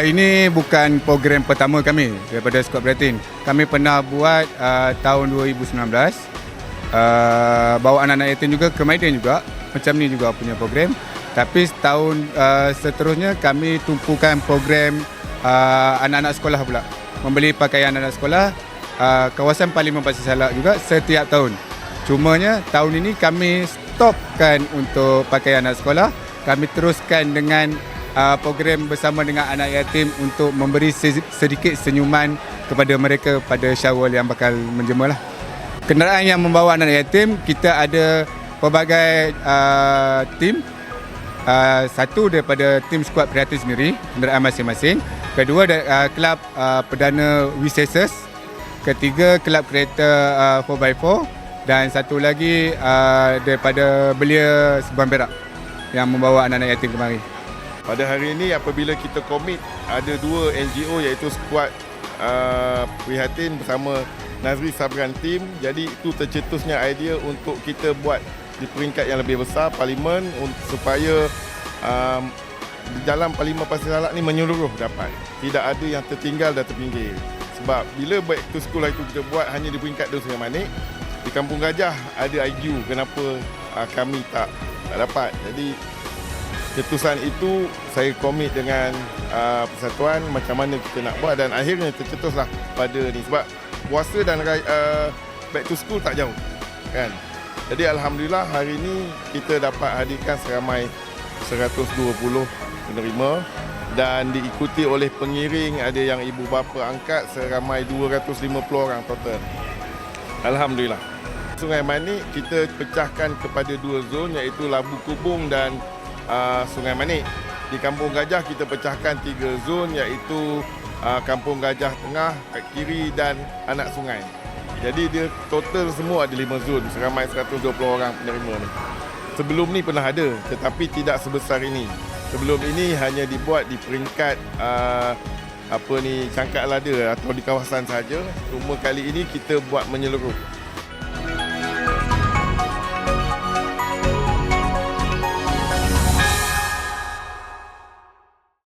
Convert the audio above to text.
Ini bukan program pertama kami daripada Skuad Beratin. Kami pernah buat tahun 2019. Bawa anak-anak yatim juga ke Maidan juga. Macam ni juga punya program. Tapi setahun seterusnya kami tumpukan program anak-anak sekolah pula. Membeli pakaian anak-anak sekolah. Kawasan Parlimen Pasir Salak juga setiap tahun. Cumanya tahun ini kami stopkan untuk pakaian anak sekolah. Kami teruskan dengan program bersama dengan anak yatim untuk memberi sedikit senyuman kepada mereka pada Syawal yang bakal menjema lah. Kenderaan yang membawa anak yatim, kita ada pelbagai tim. Satu daripada tim Skuad Beratin sendiri, kenderaan masing-masing. Kedua, kelab Perdana Wiseses. Ketiga, kelab kereta 4x4. Dan satu lagi daripada Belia Seberang Perak yang membawa anak-anak yatim kemari. Pada hari ini apabila kita komit, ada dua NGO iaitu Skuad Prihatin bersama Nazri Sabran Team. Jadi itu tercetusnya idea untuk kita buat di peringkat yang lebih besar Parlimen supaya dalam Parlimen Pasir Salak ni menyeluruh dapat. Tidak ada yang tertinggal dan terpinggir. Sebab bila back to school itu kita buat hanya di peringkat Sungai Manik, di Kampung Gajah ada IQ kenapa kami tak dapat. Jadi keputusan itu saya komit dengan persatuan macam mana kita nak buat dan akhirnya tercetuslah pada ni sebab puasa dan back to school tak jauh kan. Jadi alhamdulillah hari ini kita dapat hadirkan seramai 120 penerima dan diikuti oleh pengiring, ada yang ibu bapa angkat seramai 250 orang total. Alhamdulillah. Sungai Manik kita pecahkan kepada dua zon iaitu Labu Kubung dan Sungai Manik. Di Kampung Gajah kita pecahkan 3 zon iaitu Kampung Gajah Tengah, kat kiri dan Anak Sungai. Jadi dia total semua ada 5 zon, seramai 120 orang penerima ni. Sebelum ni pernah ada tetapi tidak sebesar ini. Sebelum ini hanya dibuat di peringkat Cangkak Lada atau di kawasan sahaja. Cuma kali ini kita buat menyeluruh.